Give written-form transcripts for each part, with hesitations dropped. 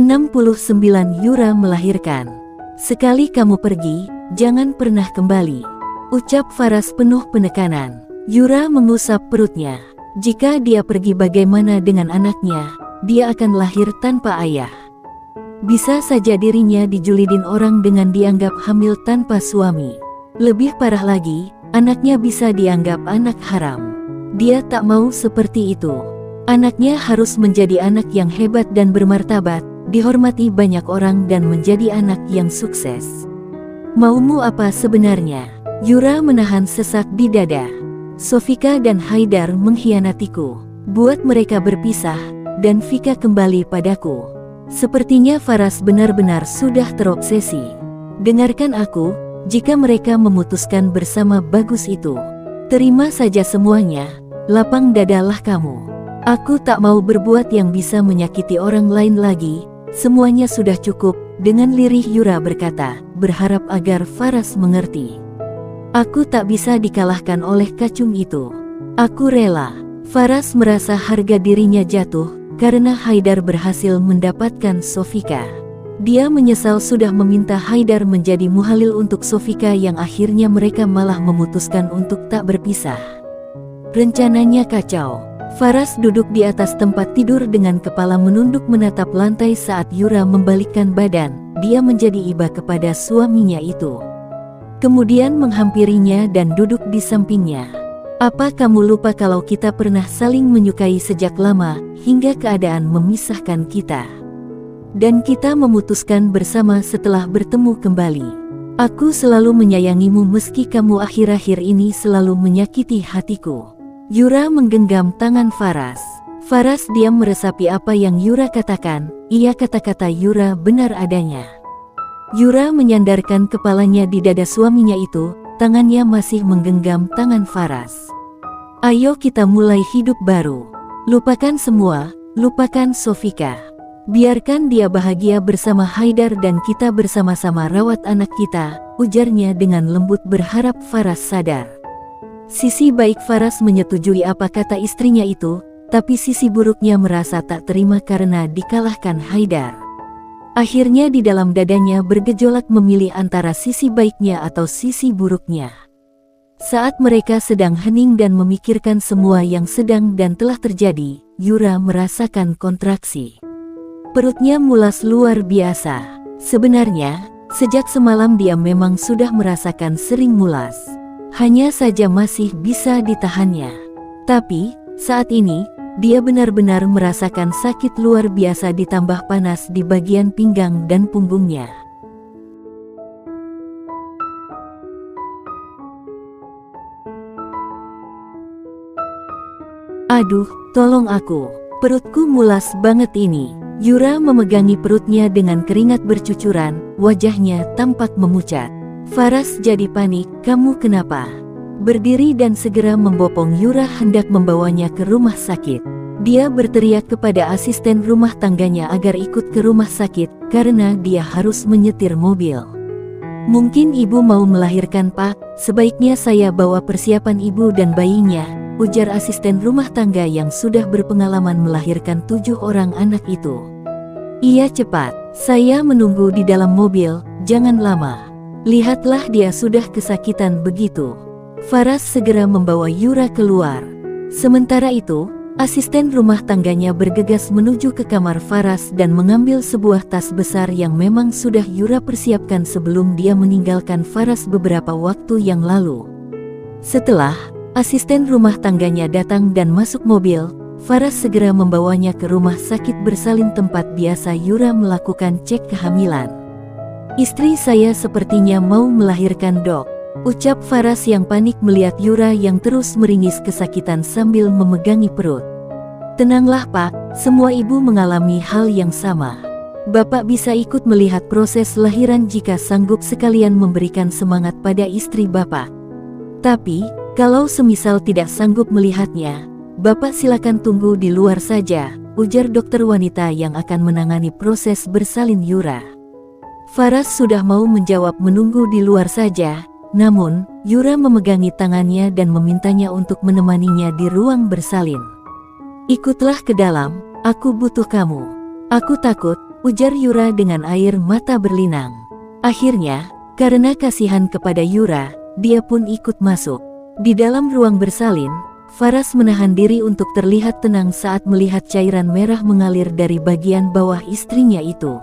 69 Yura melahirkan. Sekali kamu pergi, jangan pernah kembali, ucap Faras penuh penekanan. Yura mengusap perutnya. Jika dia pergi bagaimana dengan anaknya? Dia akan lahir tanpa ayah. Bisa saja dirinya dijulidin orang dengan dianggap hamil tanpa suami. Lebih parah lagi, anaknya bisa dianggap anak haram. Dia tak mau seperti itu. Anaknya harus menjadi anak yang hebat dan bermartabat, dihormati banyak orang dan menjadi anak yang sukses. Maumu apa sebenarnya? Yura menahan sesak di dada. Sofika dan Haidar mengkhianatiku, buat mereka berpisah, dan Vika kembali padaku. Sepertinya Faras benar-benar sudah terobsesi. Dengarkan aku, jika mereka memutuskan bersama bagus itu. Terima saja semuanya, lapang dadalah kamu. Aku tak mau berbuat yang bisa menyakiti orang lain lagi, semuanya sudah cukup, dengan lirih Yura berkata, berharap agar Faras mengerti. Aku tak bisa dikalahkan oleh kacung itu. Aku rela. Faras merasa harga dirinya jatuh, karena Haidar berhasil mendapatkan Sofika. Dia menyesal sudah meminta Haidar menjadi muhalil untuk Sofika yang akhirnya mereka malah memutuskan untuk tak berpisah. Rencananya kacau. Faras duduk di atas tempat tidur dengan kepala menunduk menatap lantai saat Yura membalikkan badan. Dia menjadi iba kepada suaminya itu. Kemudian menghampirinya dan duduk di sampingnya. Apa kamu lupa kalau kita pernah saling menyukai sejak lama, hingga keadaan memisahkan kita? Dan kita memutuskan bersama setelah bertemu kembali. Aku selalu menyayangimu meski kamu akhir-akhir ini selalu menyakiti hatiku. Yura menggenggam tangan Faras. Faras diam meresapi apa yang Yura katakan. Iya, kata-kata Yura benar adanya. Yura menyandarkan kepalanya di dada suaminya itu. Tangannya masih menggenggam tangan Faras. Ayo kita mulai hidup baru. Lupakan semua, lupakan Sofika. Biarkan dia bahagia bersama Haidar dan kita bersama-sama rawat anak kita, ujarnya dengan lembut berharap Faras sadar. Sisi baik Faras menyetujui apa kata istrinya itu, tapi sisi buruknya merasa tak terima karena dikalahkan Haidar. Akhirnya di dalam dadanya bergejolak memilih antara sisi baiknya atau sisi buruknya. Saat mereka sedang hening dan memikirkan semua yang sedang dan telah terjadi, Yura merasakan kontraksi. Perutnya mulas luar biasa. Sebenarnya, sejak semalam dia memang sudah merasakan sering mulas. Hanya saja masih bisa ditahannya. Tapi, saat ini, dia benar-benar merasakan sakit luar biasa ditambah panas di bagian pinggang dan punggungnya. Aduh, tolong aku. Perutku mulas banget ini. Yura memegangi perutnya dengan keringat bercucuran, wajahnya tampak memucat. Faras jadi panik, kamu kenapa? Berdiri dan segera membopong Yura hendak membawanya ke rumah sakit. Dia berteriak kepada asisten rumah tangganya agar ikut ke rumah sakit, karena dia harus menyetir mobil. Mungkin ibu mau melahirkan, Pak, sebaiknya saya bawa persiapan ibu dan bayinya, ujar asisten rumah tangga yang sudah berpengalaman melahirkan 7 orang anak itu. Iya cepat, saya menunggu di dalam mobil, jangan lama. Lihatlah dia sudah kesakitan begitu. Faras segera membawa Yura keluar. Sementara itu, asisten rumah tangganya bergegas menuju ke kamar Faras dan mengambil sebuah tas besar yang memang sudah Yura persiapkan sebelum dia meninggalkan Faras beberapa waktu yang lalu. Setelah asisten rumah tangganya datang dan masuk mobil, Faras segera membawanya ke rumah sakit bersalin tempat biasa Yura melakukan cek kehamilan. Istri saya sepertinya mau melahirkan, Dok, ucap Faras yang panik melihat Yura yang terus meringis kesakitan sambil memegangi perut. Tenanglah Pak, semua ibu mengalami hal yang sama. Bapak bisa ikut melihat proses lahiran jika sanggup sekalian memberikan semangat pada istri Bapak. Tapi, kalau semisal tidak sanggup melihatnya, Bapak silakan tunggu di luar saja, ujar dokter wanita yang akan menangani proses bersalin Yura. Faras sudah mau menjawab menunggu di luar saja, namun, Yura memegangi tangannya dan memintanya untuk menemaninya di ruang bersalin. Ikutlah ke dalam, aku butuh kamu. Aku takut, ujar Yura dengan air mata berlinang. Akhirnya, karena kasihan kepada Yura, dia pun ikut masuk. Di dalam ruang bersalin, Faras menahan diri untuk terlihat tenang saat melihat cairan merah mengalir dari bagian bawah istrinya itu.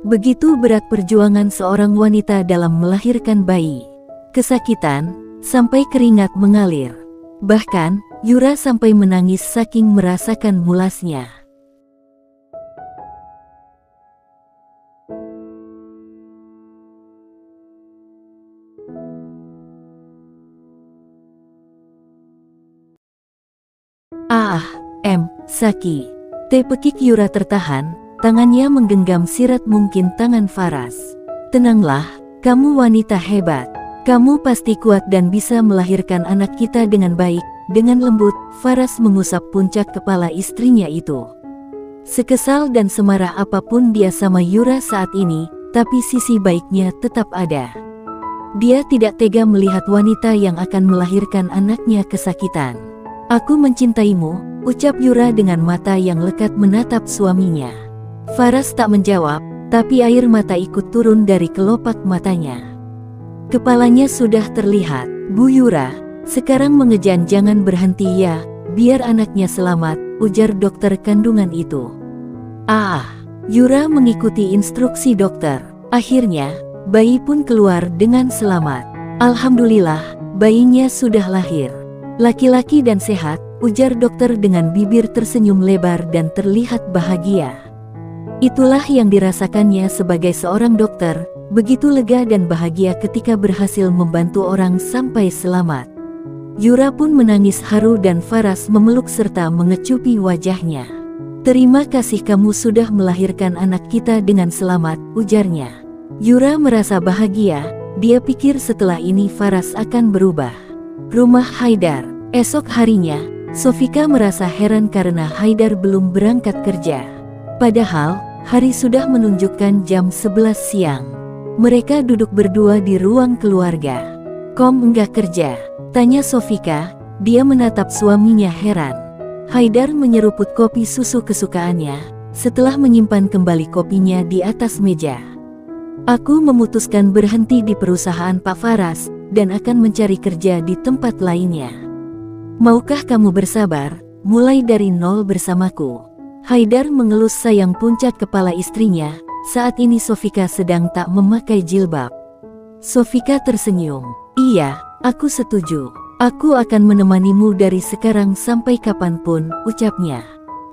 Begitu berat perjuangan seorang wanita dalam melahirkan bayi. Kesakitan, sampai keringat mengalir. Bahkan, Yura sampai menangis saking merasakan mulasnya. Saki. Tepekik Yura tertahan, tangannya menggenggam sirat mungkin tangan Faras. Tenanglah, kamu wanita hebat. Kamu pasti kuat dan bisa melahirkan anak kita dengan baik. Dengan lembut, Faras mengusap puncak kepala istrinya itu. Sekesal dan semarah apapun dia sama Yura saat ini, tapi sisi baiknya tetap ada. Dia tidak tega melihat wanita yang akan melahirkan anaknya kesakitan. Aku mencintaimu, ucap Yura dengan mata yang lekat menatap suaminya. Faras tak menjawab, tapi air mata ikut turun dari kelopak matanya. Kepalanya sudah terlihat. Bu Yura, sekarang mengejan jangan berhenti ya, biar anaknya selamat, ujar dokter kandungan itu. Yura mengikuti instruksi dokter. Akhirnya, bayi pun keluar dengan selamat. Alhamdulillah, bayinya sudah lahir. Laki-laki dan sehat, ujar dokter dengan bibir tersenyum lebar dan terlihat bahagia. Itulah yang dirasakannya sebagai seorang dokter, begitu lega dan bahagia ketika berhasil membantu orang sampai selamat. Yura pun menangis haru dan Faras memeluk serta mengecupi wajahnya. Terima kasih kamu sudah melahirkan anak kita dengan selamat, ujarnya. Yura merasa bahagia, dia pikir setelah ini Faras akan berubah. Rumah Haidar. Esok harinya, Sofika merasa heran karena Haidar belum berangkat kerja. Padahal, hari sudah menunjukkan jam 11 siang. Mereka duduk berdua di ruang keluarga. Kom enggak kerja? Tanya Sofika, dia menatap suaminya heran. Haidar menyeruput kopi susu kesukaannya, setelah menyimpan kembali kopinya di atas meja. Aku memutuskan berhenti di perusahaan Pak Faras, dan akan mencari kerja di tempat lainnya. Maukah kamu bersabar, mulai dari nol bersamaku? Haidar mengelus sayang puncak kepala istrinya, saat ini Sofika sedang tak memakai jilbab. Sofika tersenyum. Iya, aku setuju. Aku akan menemanimu dari sekarang sampai kapanpun, ucapnya.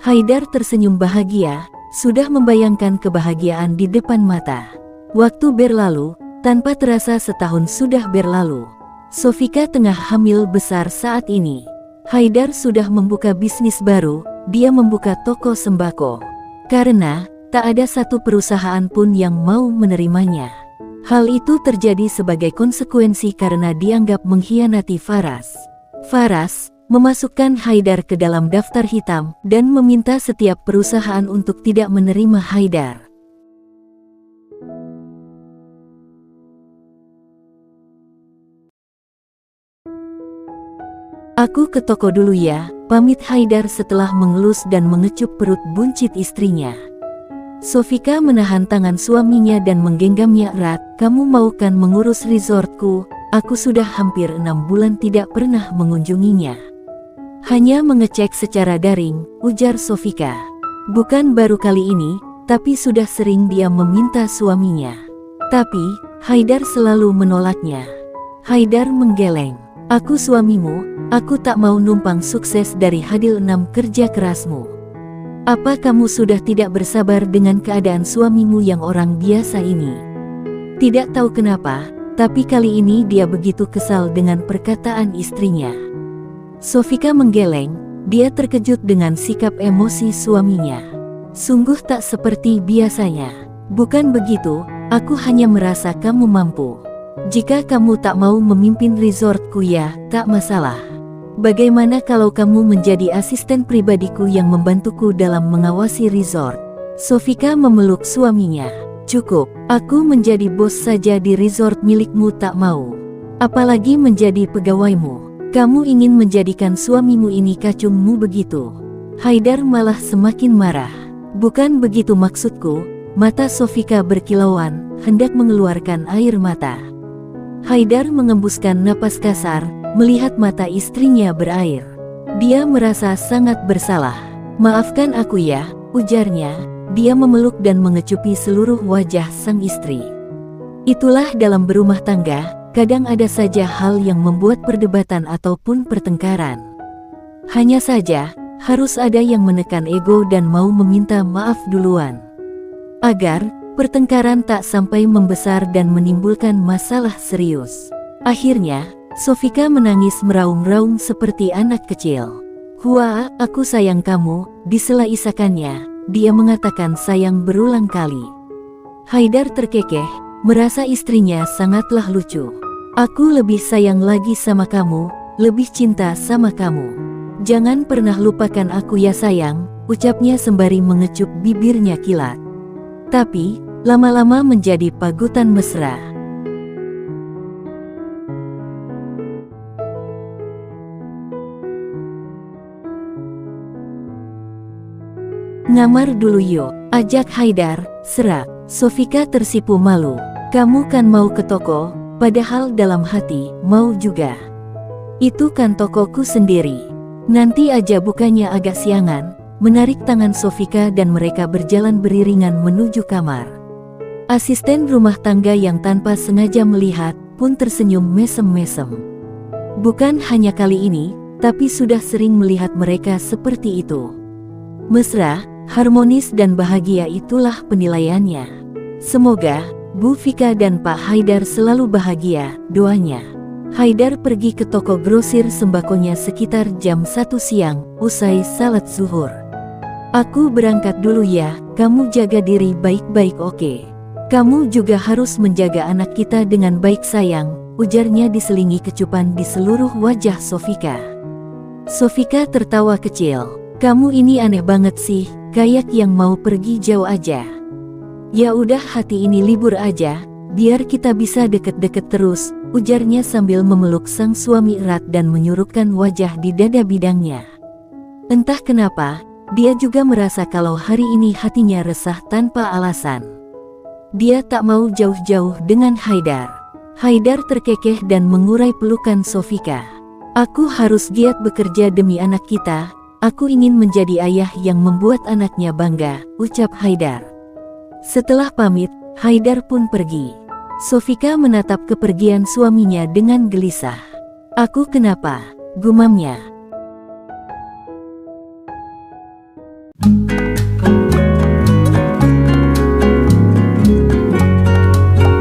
Haidar tersenyum bahagia, sudah membayangkan kebahagiaan di depan mata. Waktu berlalu, tanpa terasa setahun sudah berlalu. Sofika tengah hamil besar saat ini. Haidar sudah membuka bisnis baru, dia membuka toko sembako. Karena, tak ada satu perusahaan pun yang mau menerimanya. Hal itu terjadi sebagai konsekuensi karena dianggap mengkhianati Faras. Faras memasukkan Haidar ke dalam daftar hitam dan meminta setiap perusahaan untuk tidak menerima Haidar. Aku ke toko dulu ya, pamit Haidar setelah mengelus dan mengecup perut buncit istrinya. Sofika menahan tangan suaminya dan menggenggamnya erat. Kamu mau kan mengurus resortku? Aku sudah hampir 6 bulan tidak pernah mengunjunginya. Hanya mengecek secara daring, ujar Sofika. Bukan baru kali ini, tapi sudah sering dia meminta suaminya. Tapi, Haidar selalu menolaknya. Haidar menggeleng. Aku suamimu, aku tak mau numpang sukses dari hasil 6 kerja kerasmu. Apa kamu sudah tidak bersabar dengan keadaan suamimu yang orang biasa ini? Tidak tahu kenapa, tapi kali ini dia begitu kesal dengan perkataan istrinya. Sofika menggeleng, dia terkejut dengan sikap emosi suaminya. Sungguh tak seperti biasanya. Bukan begitu, aku hanya merasa kamu mampu. Jika kamu tak mau memimpin resortku ya, tak masalah. Bagaimana kalau kamu menjadi asisten pribadiku yang membantuku dalam mengawasi resort? Sofika memeluk suaminya. Cukup, aku menjadi bos saja di resort milikmu tak mau. Apalagi menjadi pegawaimu. Kamu ingin menjadikan suamimu ini kacungmu begitu. Haidar malah semakin marah. Bukan begitu maksudku, mata Sofika berkilauan, hendak mengeluarkan air mata. Haidar mengembuskan napas kasar, melihat mata istrinya berair. Dia merasa sangat bersalah. "Maafkan aku ya," ujarnya. Dia memeluk dan mengecupi seluruh wajah sang istri. Itulah dalam berumah tangga, kadang ada saja hal yang membuat perdebatan ataupun pertengkaran. Hanya saja, harus ada yang menekan ego dan mau meminta maaf duluan. Agar pertengkaran tak sampai membesar dan menimbulkan masalah serius. Akhirnya, Sofika menangis meraung-raung seperti anak kecil. "Hua, aku sayang kamu," disela isakannya. Dia mengatakan sayang berulang kali. Haidar terkekeh, merasa istrinya sangatlah lucu. "Aku lebih sayang lagi sama kamu, lebih cinta sama kamu. Jangan pernah lupakan aku ya sayang," ucapnya sembari mengecup bibirnya kilat. Tapi, lama-lama menjadi pagutan mesra. "Ngamar dulu yuk," ajak Haidar, serak. Sofika tersipu malu. "Kamu kan mau ke toko?" Padahal dalam hati, mau juga. "Itu kan tokoku sendiri. Nanti aja bukanya agak siangan." Menarik tangan Sofika dan mereka berjalan beriringan menuju kamar. Asisten rumah tangga yang tanpa sengaja melihat, pun tersenyum mesem-mesem. Bukan hanya kali ini, tapi sudah sering melihat mereka seperti itu. Mesra, harmonis dan bahagia, itulah penilaiannya. Semoga Bu Vika dan Pak Haidar selalu bahagia, doanya. Haidar pergi ke toko grosir sembakonya sekitar jam 1 siang, usai salat zuhur. "Aku berangkat dulu ya, kamu jaga diri baik-baik oke? Kamu juga harus menjaga anak kita dengan baik sayang," ujarnya diselingi kecupan di seluruh wajah Sofika. Sofika tertawa kecil. "Kamu ini aneh banget sih, kayak yang mau pergi jauh aja. Ya udah, hati ini libur aja, biar kita bisa deket-deket terus," ujarnya sambil memeluk sang suami erat dan menyurutkan wajah di dada bidangnya. Entah kenapa, dia juga merasa kalau hari ini hatinya resah tanpa alasan. Dia tak mau jauh-jauh dengan Haidar. Haidar terkekeh dan mengurai pelukan Sofika. "Aku harus giat bekerja demi anak kita. Aku ingin menjadi ayah yang membuat anaknya bangga," ucap Haidar. Setelah pamit, Haidar pun pergi. Sofika menatap kepergian suaminya dengan gelisah. "Aku kenapa?" gumamnya.